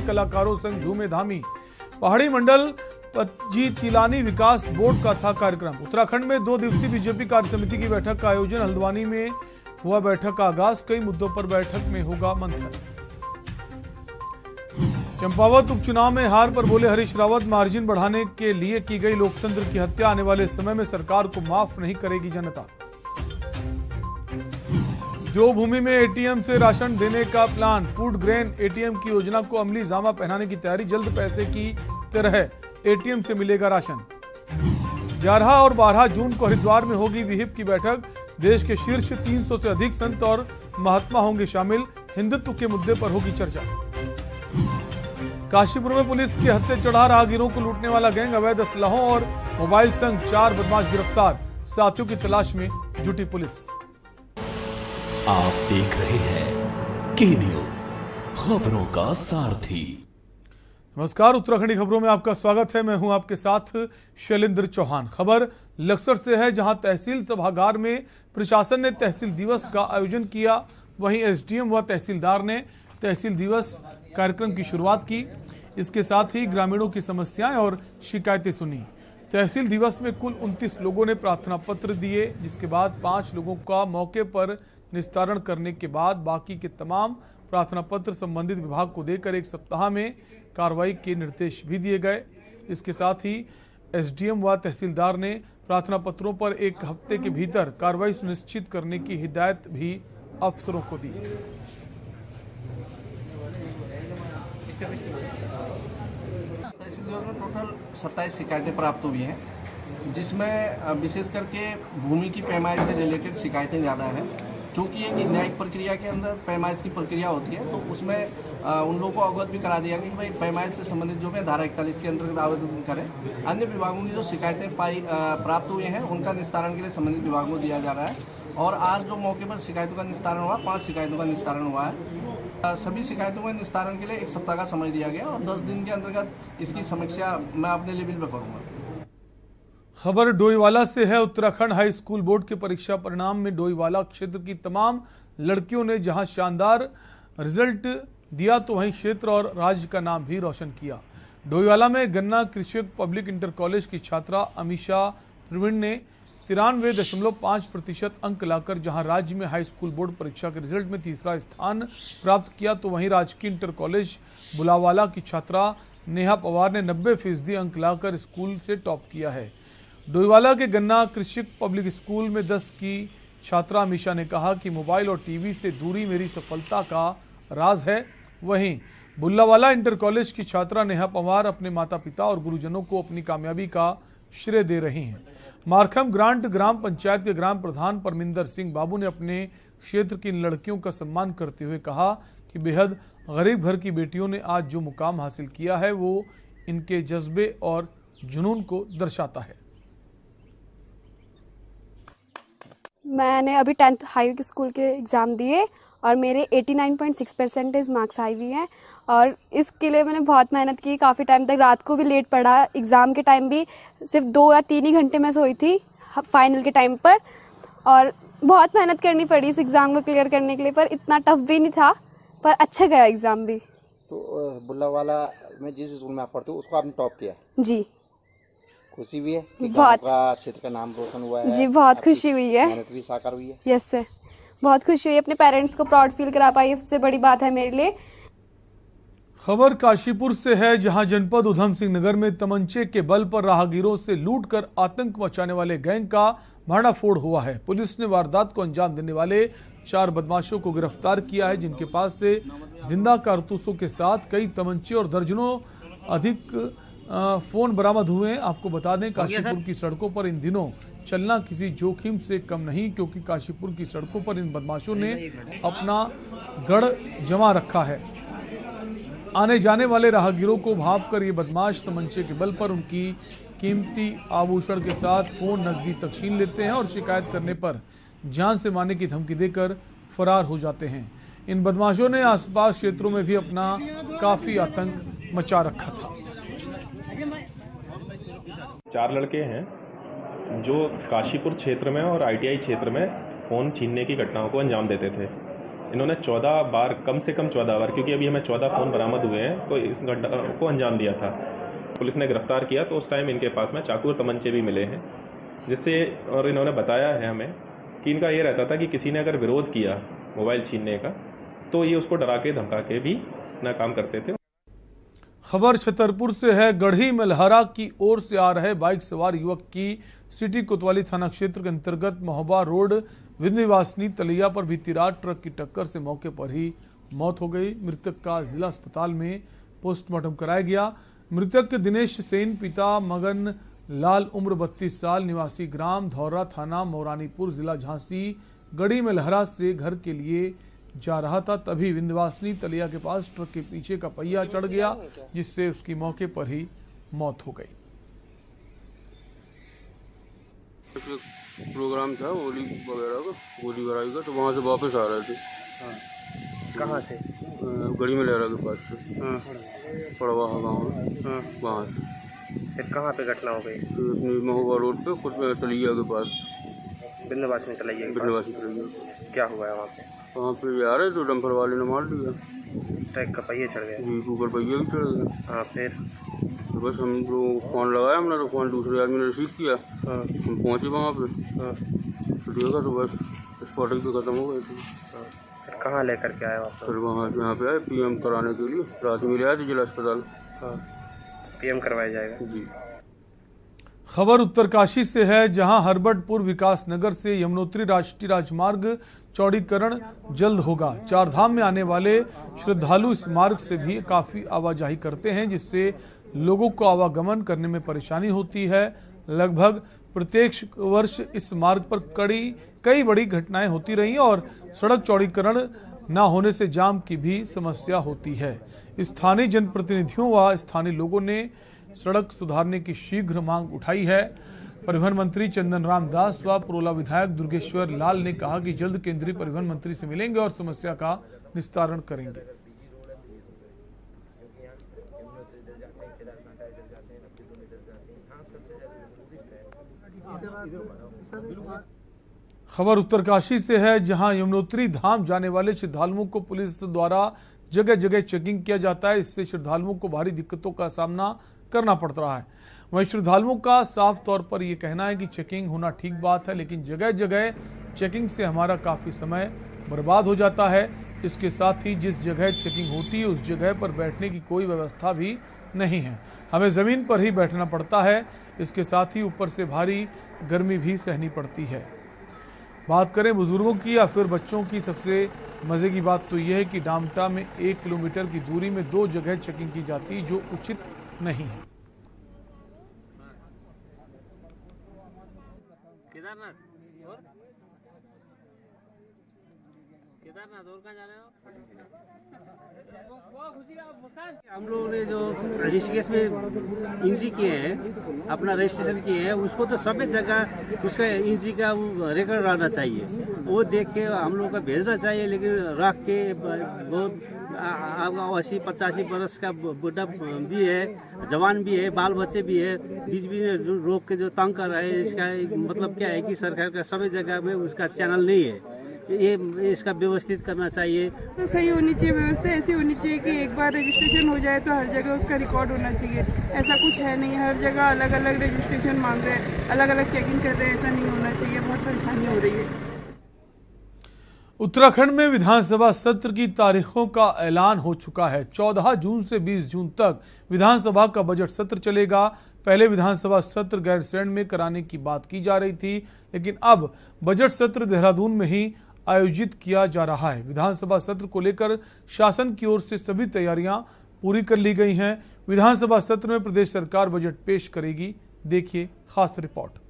कलाकारों संग झूमे धामी। पहाड़ी मंडल जी तिलानी विकास बोर्ड का था कार्यक्रम। उत्तराखंड में 2 दिवसीय बीजेपी कार्य समिति की बैठक का आयोजन। हल्द्वानी में हुआ बैठक का आगाज। कई मुद्दों पर बैठक में होगा मंथन। चंपावत उपचुनाव में हार पर बोले हरीश रावत, मार्जिन बढ़ाने के लिए की गई लोकतंत्र की हत्या। आने वाले समय में सरकार को माफ नहीं करेगी जनता। देवभूमि में एटीएम से राशन देने का प्लान। फूड ग्रेन एटीएम की योजना को अमली जामा पहनाने की तैयारी। जल्द पैसे की तरह एटीएम से मिलेगा राशन। 11 और 12 जून को हरिद्वार में होगी विहिप की बैठक। देश के शीर्ष 300 से अधिक संत और महात्मा होंगे शामिल। हिंदुत्व के मुद्दे पर होगी चर्चा। काशीपुर में पुलिस के हत्थे चढ़ा राहगीरों को लूटने वाला गैंग। अवैध असलहों और मोबाइल संग 4 बदमाश गिरफ्तार। साथियों की तलाश में जुटी पुलिस। आप देख रहे हैं के न्यूज, खबरों का सारथी। नमस्कार, उत्तराखंडी खबरों में आपका स्वागत है। मैं हूं आपके साथ शैलेंद्र चौहान। खबर लक्सर से है, जहां तहसील सभागार में प्रशासन ने तहसील दिवस का आयोजन किया। वहीं एसडीएम व तहसीलदार ने तहसील दिवस कार्यक्रम की शुरुआत की। इसके साथ ही ग्रामीणों की समस्याएं और शिकायतें सुनी। तहसील दिवस में कुल 29 लोगों ने प्रार्थना पत्र दिए, जिसके बाद 5 लोगों का मौके पर निस्तारण करने के बाद बाकी के तमाम प्रार्थना पत्र संबंधित विभाग को देकर 1 सप्ताह में कार्रवाई के निर्देश भी दिए गए। इसके साथ ही एसडीएम व तहसीलदार ने प्रार्थना पत्रों पर 1 हफ्ते के भीतर कार्रवाई सुनिश्चित करने की हिदायत भी अफसरों को दी। तहसील में टोटल 27 शिकायतें प्राप्त हुई हैं, जिसमें विशेष करके भूमि की पैमाइश से रिलेटेड शिकायतें ज़्यादा हैं। चूँकि एक न्यायिक प्रक्रिया के अंदर पैमाइश की प्रक्रिया होती है, तो उसमें उन लोगों को अवगत भी करा दिया गया कि भाई पैमाइश से संबंधित जो है धारा 41 के अंतर्गत आवेदन करें। अन्य विभागों की जो शिकायतें प्राप्त हुई हैं, उनका निस्तारण के लिए संबंधित विभागों को दिया जा रहा है। और आज जो मौके पर शिकायतों का निस्तारण हुआ, 5 शिकायतों का निस्तारण हुआ है। सभी शिकायतों के निस्तारण के लिए 1 सप्ताह का समय दिया गया और 10 दिन के अंतर्गत इसकी समीक्षा मैं अपने लेवल पर करूँगा। खबर डोईवाला से है। उत्तराखंड हाई स्कूल बोर्ड के परीक्षा परिणाम में डोईवाला क्षेत्र की तमाम लड़कियों ने जहां शानदार रिजल्ट दिया, तो वहीं क्षेत्र और राज्य का नाम भी रोशन किया। डोईवाला में गन्ना कृषि पब्लिक इंटर कॉलेज की छात्रा अमीशा प्रवीण ने 93.5% अंक लाकर जहां राज्य में हाई स्कूल बोर्ड परीक्षा के रिजल्ट में तीसरा स्थान प्राप्त किया, तो वहीं राजकीय इंटर कॉलेज बुलावाला की छात्रा नेहा पवार ने 90% अंक लाकर स्कूल से टॉप किया है। डोईवाला के गन्ना कृषि पब्लिक स्कूल में 10 की छात्रा अमीशा ने कहा कि मोबाइल और टीवी से दूरी मेरी सफलता का राज है। वहीं बुल्लावाला इंटर कॉलेज की छात्रा नेहा पवार अपने माता पिता और गुरुजनों को अपनी कामयाबी का श्रेय दे रही हैं। मारखम ग्रांट ग्राम पंचायत के ग्राम प्रधान परमिंदर सिंह बाबू ने अपने क्षेत्र की इन लड़कियों का सम्मान करते हुए कहा कि बेहद गरीब घर की बेटियों ने आज जो मुकाम हासिल किया है, वो इनके जज्बे और जुनून को दर्शाता है। मैंने अभी 10th हाई स्कूल के एग्ज़ाम दिए और मेरे 89.6% मार्क्स आई हुई हैं। और इसके लिए मैंने बहुत मेहनत की, काफ़ी टाइम तक रात को भी लेट पढ़ा। एग्ज़ाम के टाइम भी सिर्फ 2 या 3 ही घंटे में सोई थी फाइनल के टाइम पर। और बहुत मेहनत करनी पड़ी इस एग्ज़ाम को क्लियर करने के लिए, पर इतना टफ भी नहीं था, पर अच्छा गया एग्ज़ाम भी। तो बुल्लावाला में जिस स्कूल में आप पढ़ते हो उसको आपने टॉप किया? जी। खुशी भी है कि बहुत, क्षेत्र का नाम रोशन हुआ है? जी बहुत खुशी हुई है। मेहनत भी साकार हुई है? यस सर, बहुत खुशी हुई। अपने पेरेंट्स को प्राउड फील करा पाई, सबसे बड़ी बात है मेरे लिए। खबर काशीपुर से है, जहां जनपद उधम सिंह नगर में तमंचे के बल पर राहगीरों से लूटकर आतंक मचाने वाले गैंग का भांडाफोड़ हुआ है। पुलिस ने वारदात को अंजाम देने वाले 4 बदमाशों को गिरफ्तार किया है, जिनके पास से जिंदा कारतूसों के साथ कई तमंचे और दर्जनों अधिक फोन बरामद हुए हैं। आपको बता दें, काशीपुर की सड़कों पर इन दिनों चलना किसी जोखिम से कम नहीं, क्योंकि काशीपुर की सड़कों पर इन बदमाशों ने अपना गढ़ जमा रखा है। आने जाने वाले राहगीरों को भांप कर ये बदमाश तमंचे के बल पर उनकी कीमती आभूषण के साथ फोन नकदी तक छीन लेते हैं और शिकायत करने पर जान से मारने की धमकी देकर फरार हो जाते हैं। इन बदमाशों ने आसपास क्षेत्रों में भी अपना काफी आतंक मचा रखा था। 4 लड़के हैं जो काशीपुर क्षेत्र में और आईटीआई क्षेत्र में फ़ोन छीनने की घटनाओं को अंजाम देते थे। इन्होंने 14 बार, कम से कम 14 बार, क्योंकि अभी हमें 14 फ़ोन बरामद हुए हैं, तो इस घटना को अंजाम दिया था। पुलिस ने गिरफ्तार किया तो उस टाइम इनके पास में चाकू और तमंचे भी मिले हैं, जिससे, और इन्होंने बताया है हमें कि इनका ये रहता था कि किसी ने अगर विरोध किया मोबाइल छीनने का तो ये उसको डरा के धमका के भी ना काम करते थे। खबर छतरपुर से है। गढ़ी मलहरा की ओर से आ रहे बाइक सवार युवक की सिटी कोतवाली थाना क्षेत्र के अंतर्गत महोबा रोड विंध्यवासिनी तलैया पर बीती रात ट्रक की टक्कर से मौके पर ही मौत हो गई। मृतक का जिला अस्पताल में पोस्टमार्टम कराया गया। मृतक दिनेश सेन पिता मगन लाल उम्र 32 साल निवासी ग्राम धौरा थाना मोरानीपुर जिला झांसी गढ़ी मलहरा से घर के लिए जा रहा था, तभी विंध्यवासिनी तलैया के पास ट्रक के पीछे का पहिया चढ़ गया, जिससे उसकी मौके पर ही मौत हो गई। प्रोग्राम था होली वगैरह का, होली वगैरह का, तो वहाँ से वापस आ रहे थे। कहाँ से? गढ़ी मलहरा के पास से, पड़वाहा गाँव है, वहाँ से। फिर कहाँ पे घटना हो गई? तो अपनी महोबा रोड पे कुछ तलैया के पास, विंध्यवासिनी तलैया के पास। विंध्यवासिनी तलैया। क्या हुआ है वहाँ पे? वहाँ पे आ रहे तो डंपर वाले ने मार दिया। ट्रक का पहिया चढ़ गया? जी, ऊपर पहिया भी चढ़ गया। हाँ, फिर? तो बस हम लोग फ़ोन लगाया हमने, तो फ़ोन दूसरे आदमी ने रिसीव किया। हम पहुँचे वहाँ पे, तो देखा तो बस स्पॉटिंग पे ख़त्म हो गए थे। फिर कहाँ लेकर के आए वापस? फिर वहाँ यहाँ पे आए PM कराने के लिए, रात में ले आए थे जिला अस्पताल। PM करवाया जाएगा जी। खबर उत्तरकाशी से है, जहां हरबटपुर विकास नगर से यमुनोत्री राष्ट्रीय राजमार्ग चौड़ीकरण जल्द होगा। चारधाम में आने वाले श्रद्धालु इस मार्ग से भी काफी आवाजाही करते हैं, जिससे लोगों को आवागमन करने में परेशानी होती है। लगभग प्रत्येक वर्ष इस मार्ग पर कई बड़ी घटनाएं होती रही और सड़क चौड़ीकरण न होने से जाम की भी समस्या होती है। स्थानीय जनप्रतिनिधियों व स्थानीय लोगों ने सड़क सुधारने की शीघ्र मांग उठाई है। परिवहन मंत्री चंदन राम दास व पुरोला विधायक दुर्गेश्वर लाल ने कहा कि जल्द केंद्रीय परिवहन मंत्री से मिलेंगे और समस्या का निस्तारण करेंगे। खबर उत्तरकाशी से है, जहां यमुनोत्री धाम जाने वाले श्रद्धालुओं को पुलिस द्वारा जगह जगह चेकिंग किया जाता है। इससे श्रद्धालुओं को भारी दिक्कतों का सामना करना पड़ रहा है। वहीं श्रद्धालुओं का साफ तौर पर यह कहना है कि चेकिंग होना ठीक बात है, लेकिन जगह जगह चेकिंग से हमारा काफ़ी समय बर्बाद हो जाता है। इसके साथ ही जिस जगह चेकिंग होती है उस जगह पर बैठने की कोई व्यवस्था भी नहीं है, हमें ज़मीन पर ही बैठना पड़ता है। इसके साथ ही ऊपर से भारी गर्मी भी सहनी पड़ती है। बात करें बुजुर्गों की या फिर बच्चों की, सबसे मज़े की बात तो यह है कि डामटा में 1 किलोमीटर की दूरी में 2 जगह चेकिंग की जाती है, जो उचित नहीं है। केदारनाथ और कहाँ जा रहे हो? हम लोगों ने जो ऋषिकेश में एंट्री किए हैं, अपना रजिस्ट्रेशन किए हैं, उसको तो सभी जगह उसका एंट्री का रिकॉर्ड रहना चाहिए। वो देख के हम लोगों को भेजना चाहिए, लेकिन रख के बहुत 80-85 बरस का बुढ़ा भी है, जवान भी है, बाल बच्चे भी है, बीच बीच में रोक के जो तंग कर रहे हैं। इसका मतलब क्या है कि सरकार का सभी जगह में उसका चैनल नहीं है। ये इसका व्यवस्थित करना चाहिए। तो सही होनी चाहिए, व्यवस्था ऐसी होनी चाहिए कि एक बार रजिस्ट्रेशन हो जाए तो हर जगह उसका रिकॉर्ड होना चाहिए। ऐसा कुछ है नहीं, हर जगह अलग अलग रजिस्ट्रेशन मांग रहे हैं, अलग अलग चेकिंग कर रहे हैं। ऐसा नहीं होना चाहिए, बहुत परेशानी हो रही है। उत्तराखंड में विधानसभा सत्र की तारीखों का ऐलान हो चुका है। 14 जून से 20 जून तक विधानसभा का बजट सत्र चलेगा। पहले विधानसभा सत्र गैरसैंण में कराने की बात की जा रही थी, लेकिन अब बजट सत्र देहरादून में ही आयोजित किया जा रहा है। विधानसभा सत्र को लेकर शासन की ओर से सभी तैयारियां पूरी कर ली गई हैं। विधानसभा सत्र में प्रदेश सरकार बजट पेश करेगी। देखिए खास रिपोर्ट।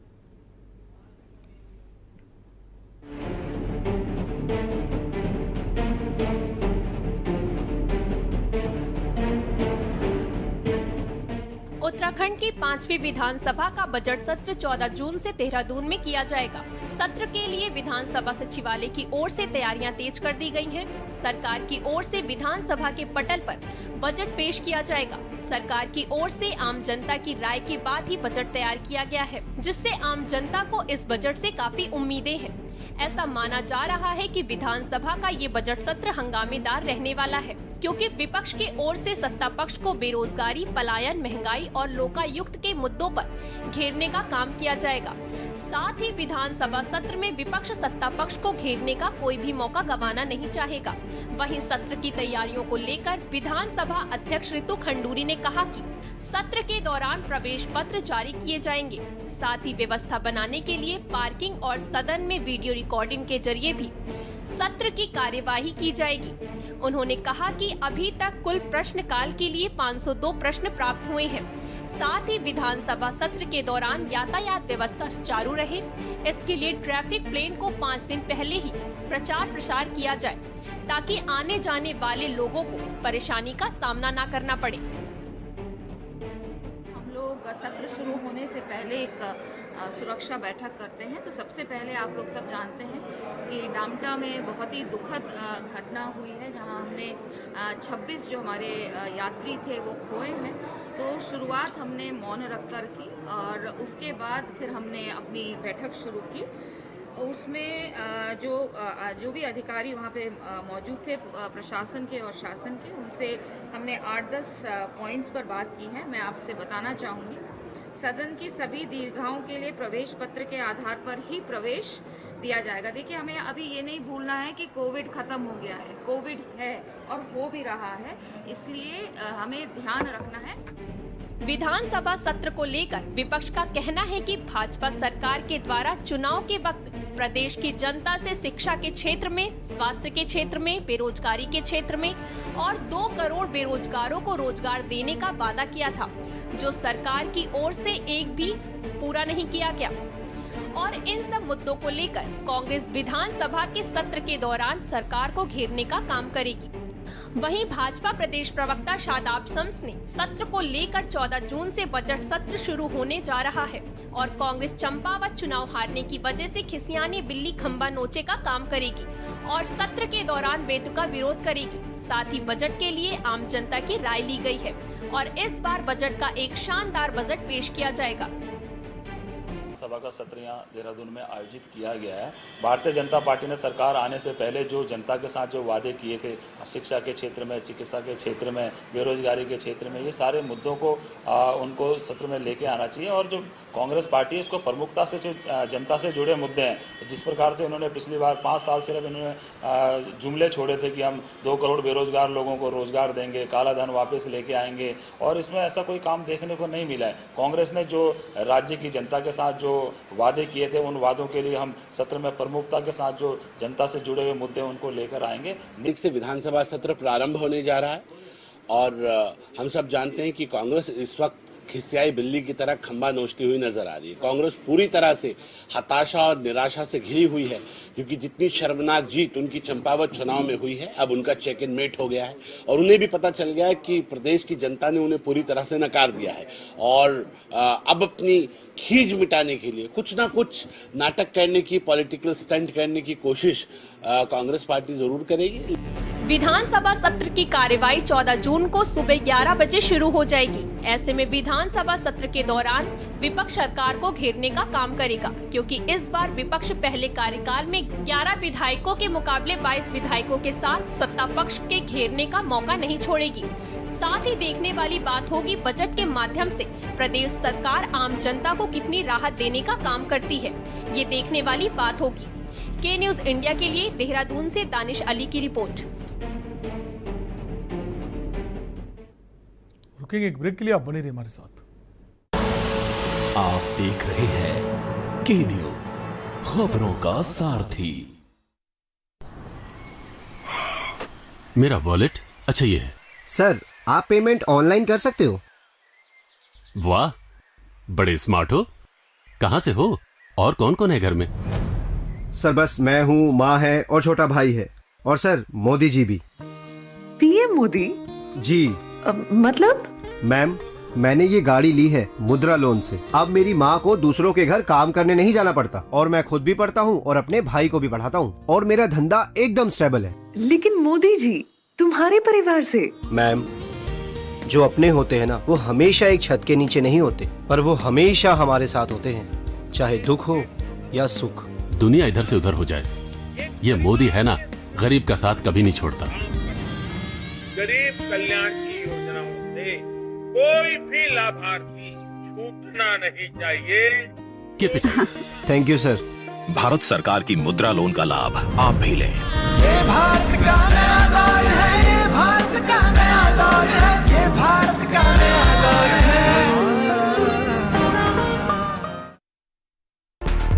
उत्तराखंड की 5वीं विधानसभा का बजट सत्र 14 जून से देहरादून में किया जाएगा। सत्र के लिए विधानसभा सचिवालय की ओर से तैयारियां तेज कर दी गई हैं। सरकार की ओर से विधानसभा के पटल पर बजट पेश किया जाएगा। सरकार की ओर से आम जनता की राय के बाद ही बजट तैयार किया गया है, जिससे आम जनता को इस बजट से काफी उम्मीदें हैं। ऐसा माना जा रहा है कि विधानसभा का ये बजट सत्र हंगामेदार रहने वाला है, क्योंकि विपक्ष की ओर से सत्ता पक्ष को बेरोजगारी, पलायन, महंगाई और लोकायुक्त के मुद्दों पर घेरने का काम किया जाएगा। साथ ही विधानसभा सत्र में विपक्ष सत्ता पक्ष को घेरने का कोई भी मौका गंवाना नहीं चाहेगा। वहीं सत्र की तैयारियों को लेकर विधानसभा अध्यक्ष ऋतु खंडूरी ने कहा कि सत्र के दौरान प्रवेश पत्र जारी किए जाएंगे। साथ ही व्यवस्था बनाने के लिए पार्किंग और सदन में वीडियो रिकॉर्डिंग के जरिए भी सत्र की कार्यवाही की जाएगी। उन्होंने कहा कि अभी तक कुल प्रश्नकाल के लिए 502 प्रश्न प्राप्त हुए हैं। साथ ही विधानसभा सत्र के दौरान यातायात व्यवस्था सुचारू रहे, इसके लिए ट्रैफिक प्लेन को 5 दिन पहले ही प्रचार प्रसार किया जाए, ताकि आने जाने वाले लोगों को परेशानी का सामना न करना पड़े। सत्र शुरू होने से पहले एक सुरक्षा बैठक करते हैं। तो सबसे पहले आप लोग सब जानते हैं कि डामटा में बहुत ही दुखद घटना हुई है, जहां हमने 26 जो हमारे यात्री थे वो खोए हैं। तो शुरुआत हमने मौन रखकर की और उसके बाद फिर हमने अपनी बैठक शुरू की। उसमें जो भी अधिकारी वहाँ पे मौजूद थे प्रशासन के और शासन के, उनसे हमने 8-10 पॉइंट्स पर बात की है। मैं आपसे बताना चाहूँगी, सदन की सभी दीर्घाओं के लिए प्रवेश पत्र के आधार पर ही प्रवेश दिया जाएगा। देखिए, हमें अभी ये नहीं भूलना है कि कोविड खत्म हो गया है, कोविड है और हो भी रहा है, इसलिए हमें ध्यान रखना है। विधानसभा सत्र को लेकर विपक्ष का कहना है कि भाजपा सरकार के द्वारा चुनाव के वक्त प्रदेश की जनता से शिक्षा के क्षेत्र में, स्वास्थ्य के क्षेत्र में, बेरोजगारी के क्षेत्र में और 2 करोड़ बेरोजगारों को रोजगार देने का वादा किया था, जो सरकार की ओर से एक भी पूरा नहीं किया गया। और इन सब मुद्दों को लेकर कांग्रेस विधानसभा के सत्र के दौरान सरकार को घेरने का काम करेगी। वहीं भाजपा प्रदेश प्रवक्ता शादाब शम्स ने सत्र को लेकर 14 जून से बजट सत्र शुरू होने जा रहा है और कांग्रेस चंपावत चुनाव हारने की वजह से खिसियानी बिल्ली खंबा नोचे का काम करेगी और सत्र के दौरान बेतुका विरोध करेगी। साथ ही बजट के लिए आम जनता की राय ली गई है और इस बार बजट का एक शानदार बजट पेश किया जाएगा। सभा का सत्र यहाँ देहरादून में आयोजित किया गया है। भारतीय जनता पार्टी ने सरकार आने से पहले जो जनता के साथ जो वादे किए थे, शिक्षा के क्षेत्र में, चिकित्सा के क्षेत्र में, बेरोजगारी के क्षेत्र में, ये सारे मुद्दों को उनको सत्र में लेके आना चाहिए। और जो कांग्रेस पार्टी है, इसको प्रमुखता से जो जनता से जुड़े मुद्दे हैं, जिस प्रकार से उन्होंने पिछली बार 5 साल सिर्फ इन्होंने जुमले छोड़े थे कि हम 2 करोड़ बेरोजगार लोगों को रोजगार देंगे, काला धन वापस लेके आएंगे, और इसमें ऐसा कोई काम देखने को नहीं मिला है। कांग्रेस ने जो राज्य की जनता के साथ जो वादे किए थे, उन वादों के लिए हम सत्र में प्रमुखता के साथ जो जनता से जुड़े हुए मुद्दे उनको लेकर आएंगे। एक से विधानसभा सत्र प्रारंभ होने जा रहा है और हम सब जानते हैं कि कांग्रेस इस वक्त खिसियाई बिल्ली की तरह खंबा नोचती हुई नजर आ रही है। कांग्रेस पूरी तरह से हताशा और निराशा से घिरी हुई है, क्योंकि जितनी शर्मनाक जीत उनकी चंपावत चुनाव में हुई है, अब उनका चेक इन मेट हो गया है और उन्हें भी पता चल गया है कि प्रदेश की जनता ने उन्हें पूरी तरह से नकार दिया है और अब अपनी खीज मिटाने के लिए कुछ ना कुछ नाटक करने की, पॉलिटिकल स्टंट करने की कोशिश कांग्रेस पार्टी जरूर करेगी। विधानसभा सत्र की कार्यवाही 14 जून को सुबह 11 बजे शुरू हो जाएगी। ऐसे में विधानसभा सत्र के दौरान विपक्ष सरकार को घेरने का काम करेगा, क्योंकि इस बार विपक्ष पहले कार्यकाल में 11 विधायकों के मुकाबले 22 विधायकों के साथ सत्ता पक्ष के घेरने का मौका नहीं छोड़ेगी। साथ ही देखने वाली बात होगी बजट के माध्यम से प्रदेश सरकार आम जनता को कितनी राहत देने का काम करती है, ये देखने वाली बात होगी। के न्यूज इंडिया के लिए देहरादून से दानिश अली की रिपोर्ट। रुकेंगे एक ब्रेक के लिए, आप बने रहिए हमारे साथ। आप देख रहे हैं के न्यूज, खबरों का सारथी। मेरा वॉलेट, अच्छा ये है। सर, आप पेमेंट ऑनलाइन कर सकते हो। वाह, बड़े स्मार्ट हो। कहाँ से हो और कौन कौन है घर में? सर बस मैं हूँ, माँ है और छोटा भाई है, और सर मोदी जी भी। पीएम मोदी जी। मतलब? मैम, मैंने ये गाड़ी ली है मुद्रा लोन से। अब मेरी माँ को दूसरों के घर काम करने नहीं जाना पड़ता और मैं खुद भी पढ़ता हूँ और अपने भाई को भी पढ़ाता हूँ और मेरा धंधा एकदम स्टेबल है। लेकिन मोदी जी, तुम्हारे परिवार से? मैम, जो अपने होते हैं ना, वो हमेशा एक छत के नीचे नहीं होते, पर वो हमेशा हमारे साथ होते हैं, चाहे दुख हो या सुख। दुनिया इधर से उधर हो जाए। ये मोदी है ना, गरीब का साथ कभी नहीं छोड़ता। गरीब कल्याण की योजनाओं से कोई भी लाभार्थी छूटना नहीं चाहिए। Thank you sir. भारत सरकार की मुद्रा लोन का लाभ आप भी लें। ये भारत का नया दौर है, ये भारत का नया दौर है, ये भारत का नया दौर है।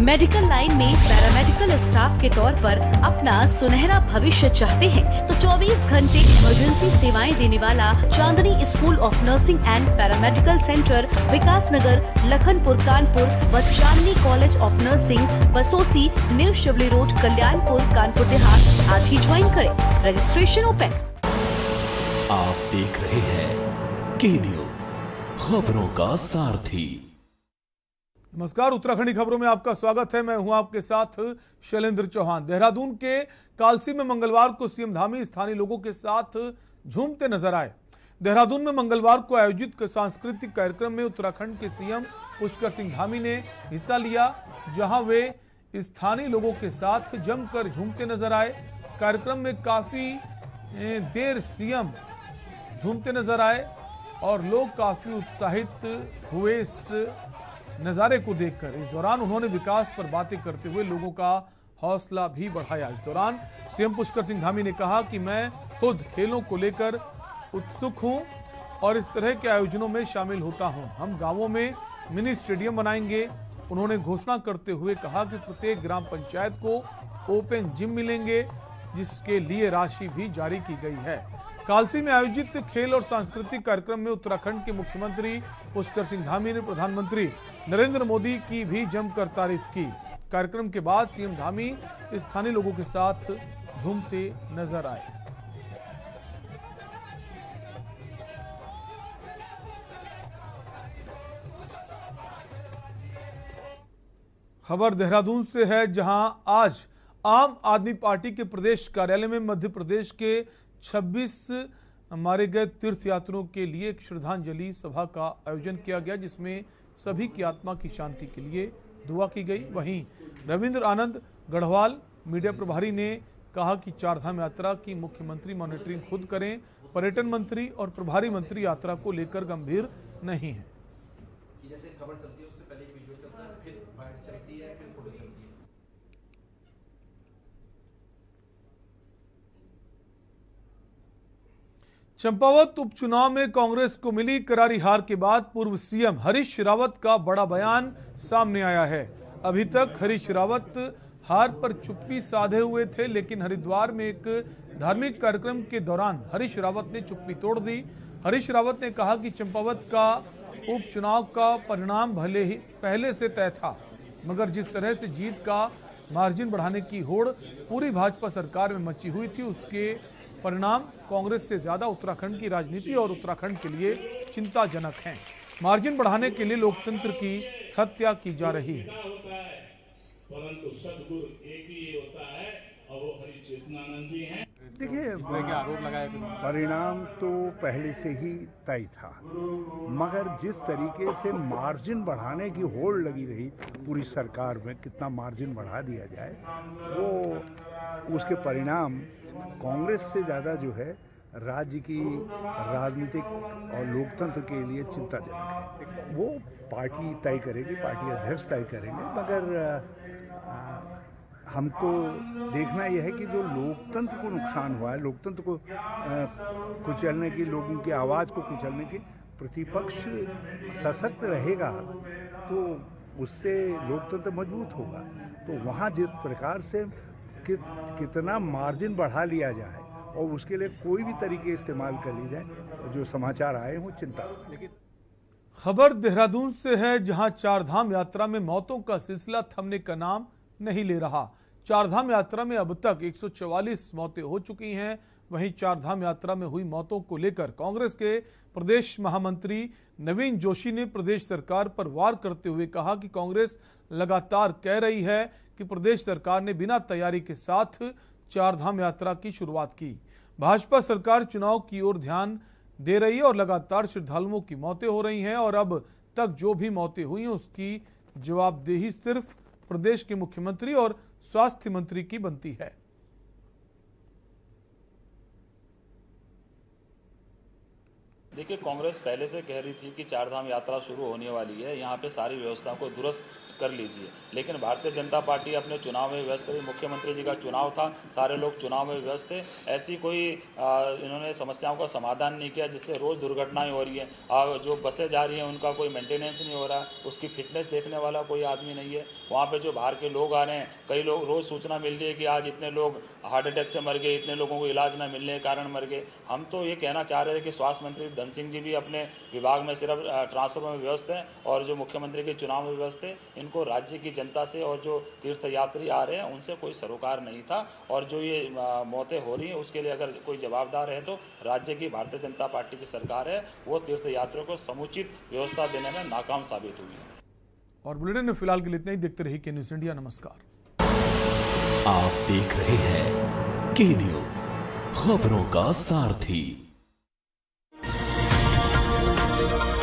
मेडिकल लाइन में पैरामेडिकल स्टाफ के तौर पर अपना सुनहरा भविष्य चाहते हैं तो 24 घंटे इमरजेंसी सेवाएं देने वाला Chandni school of nursing and paramedical centre Vikas Nagar, Lakhanpur Kanpur व Chandni college of nursing Basosi, new Shivli road, Kalyanpur Kanpur Dehat आज ही ज्वाइन करें। Registration open. आप देख रहे हैं के न्यूज, खबरों का सारथी। नमस्कार, उत्तराखंडी खबरों में आपका स्वागत है। मैं हूं आपके साथ शैलेंद्र चौहान। देहरादून के कालसी में मंगलवार को सीएम धामी स्थानीय लोगों के साथ झूमते नजर आए। देहरादून में मंगलवार को आयोजित सांस्कृतिक कार्यक्रम में उत्तराखंड के सीएम पुष्कर सिंह धामी ने हिस्सा लिया, जहां वे स्थानीय लोगों के साथ जमकर झूमते नजर आए। कार्यक्रम में काफी देर सीएम झूमते नजर आए और लोग काफी उत्साहित हुए इस नजारे को देखकर। इस दौरान उन्होंने विकास पर बातें करते हुए लोगों का हौसला भी बढ़ाया। इस दौरान सीएम पुष्कर सिंह धामी ने कहा कि मैं खुद खेलों को लेकर उत्सुक हूं और इस तरह के आयोजनों में शामिल होता हूं। हम गांवों में मिनी स्टेडियम बनाएंगे। उन्होंने घोषणा करते हुए कहा कि प्रत्येक ग्राम पंचायत को ओपन जिम मिलेंगे, जिसके लिए राशि भी जारी की गई है। कालसी में आयोजित खेल और सांस्कृतिक कार्यक्रम में उत्तराखंड के मुख्यमंत्री पुष्कर सिंह धामी ने प्रधानमंत्री नरेंद्र मोदी की भी जमकर तारीफ की। कार्यक्रम के बाद सीएम धामी स्थानीय लोगों के साथ झूमते नजर आए। खबर देहरादून से है, जहां आज आम आदमी पार्टी के प्रदेश कार्यालय में मध्य प्रदेश के 26 मारे गए तीर्थयात्रियों के लिए एक श्रद्धांजलि सभा का आयोजन किया गया, जिसमें सभी की आत्मा की शांति के लिए दुआ की गई। वहीं रविंद्र आनंद गढ़वाल मीडिया प्रभारी ने कहा कि चारधाम यात्रा की मुख्यमंत्री मॉनिटरिंग खुद करें। पर्यटन मंत्री और प्रभारी मंत्री यात्रा को लेकर गंभीर नहीं है। जैसे खबर चलती है उससे पहले वीडियो चलता है, फिर बाइट चलती है, फिर फोटो चलती है। चंपावत उपचुनाव में कांग्रेस को मिली करारी हार के बाद पूर्व सीएम हरीश रावत का बड़ा बयान सामने आया है। अभी तक हरीश रावत हार पर चुप्पी साधे हुए थे, लेकिन हरिद्वार में एक धार्मिक कार्यक्रम के दौरान हरीश रावत ने चुप्पी तोड़ दी। हरीश रावत ने कहा कि चंपावत का उपचुनाव का परिणाम भले ही पहले से तय था, मगर जिस तरह से जीत का मार्जिन बढ़ाने की होड़ पूरी भाजपा सरकार में मची हुई थी, उसके परिणाम कांग्रेस से ज्यादा उत्तराखंड की राजनीति और उत्तराखंड के लिए चिंताजनक हैं। मार्जिन बढ़ाने के लिए लोकतंत्र की हत्या की जा रही है। परंतु सदगुरु एक ही होता है और वो हरि चेतनानंद जी हैं। देखिए, आरोप लगाए परिणाम तो पहले से ही तय था, मगर जिस तरीके से मार्जिन बढ़ाने की होड़ लगी रही पूरी सरकार में, कितना मार्जिन बढ़ा दिया जाए, वो उसके परिणाम कांग्रेस से ज़्यादा जो है राज्य की राजनीतिक और लोकतंत्र के लिए चिंताजनक है। वो पार्टी तय करेगी, पार्टी अध्यक्ष तय करेंगे, मगर हमको देखना यह है कि जो लोकतंत्र को नुकसान हुआ है, लोकतंत्र को कुचलने की, लोगों की आवाज़ को कुचलने की, प्रतिपक्ष सशक्त रहेगा तो उससे लोकतंत्र मजबूत होगा। तो वहाँ जिस प्रकार से कितना मार्जिन बढ़ा लिया जाए और उसके लिए कोई भी तरीके इस्तेमाल कर ली जाए, जो समाचार आए वो चिंता। लेकिन खबर देहरादून से है, जहां चारधाम यात्रा में मौतों का सिलसिला थमने का नाम नहीं ले रहा। चारधाम यात्रा में अब तक 144 मौतें हो चुकी हैं। वहीं चारधाम यात्रा में हुई मौतों को लेकर कांग्रेस के प्रदेश महामंत्री नवीन जोशी ने प्रदेश सरकार पर वार करते हुए कहा कि कांग्रेस लगातार कह रही है कि प्रदेश सरकार ने बिना तैयारी के साथ चारधाम यात्रा की शुरुआत की। भाजपा सरकार चुनाव की ओर ध्यान दे रही है और लगातार श्रद्धालुओं की मौतें हो रही हैं और अब तक जो भी मौतें हुई हैं उसकी जवाबदेही सिर्फ प्रदेश के मुख्यमंत्री और स्वास्थ्य मंत्री की बनती है। देखिए, कांग्रेस पहले से कह रही थी कि चारधाम यात्रा शुरू होने वाली है, यहाँ पे सारी व्यवस्था को दुरुस्त कर लीजिए, लेकिन भारतीय जनता पार्टी अपने चुनाव में व्यस्त रही। मुख्यमंत्री जी का चुनाव था, सारे लोग चुनाव में व्यस्त थे, ऐसी कोई इन्होंने समस्याओं का समाधान नहीं किया, जिससे रोज़ दुर्घटनाएं हो रही हैं। जो बसें जा रही हैं उनका कोई मेंटेनेंस नहीं हो रहा, उसकी फिटनेस देखने वाला कोई आदमी नहीं है। वहाँ पे जो बाहर के लोग आ रहे हैं, कई लोग रोज़ सूचना मिल रही है कि आज इतने लोग हार्ट अटैक से मर गए, इतने लोगों को इलाज न मिलने के कारण मर गए। हम तो ये कहना चाह रहे थे कि स्वास्थ्य मंत्री धन सिंह जी भी अपने विभाग में सिर्फ ट्रांसफर में व्यस्त हैं, और जो मुख्यमंत्री के चुनाव में व्यस्त थे, इनको राज्य की जनता से और जो तीर्थयात्री आ रहे हैं उनसे कोई सरोकार नहीं था। और जो ये मौतें हो रही हैं उसके लिए अगर कोई जवाबदार है तो राज्य की भारतीय जनता पार्टी की सरकार है। वो तीर्थयात्रियों को समुचित व्यवस्था देने में नाकाम साबित हुई है। और बुलेटिन में फिलहाल के लिए इतना ही। देखते रहिए के न्यूज़ इंडिया। नमस्कार। आप देख रहे हैं के न्यूज़, खबरों का सारथी।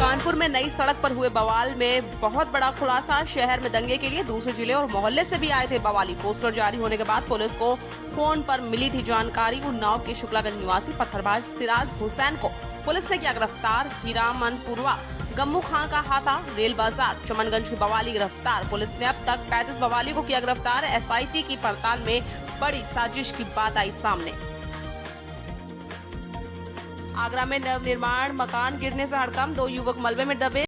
कानपुर में नई सड़क पर हुए बवाल में बहुत बड़ा खुलासा। शहर में दंगे के लिए दूसरे जिले और मोहल्ले से भी आए थे बवाली। पोस्टर जारी होने के बाद पुलिस को फोन पर मिली थी जानकारी। उन्नाव के शुक्लागंज निवासी पत्थरबाज सिराज हुसैन को पुलिस ने किया गिरफ्तार। हीरामनपुरवा गम्मू खां का हाथा, रेल बाजार चमनगंज की बवाली गिरफ्तार। पुलिस ने अब तक 35 बवाली को किया गिरफ्तार। SIT की पड़ताल में बड़ी साजिश की बात आई सामने। आगरा में नवनिर्माण मकान गिरने से हड़कंप, 2 युवक मलबे में दबे।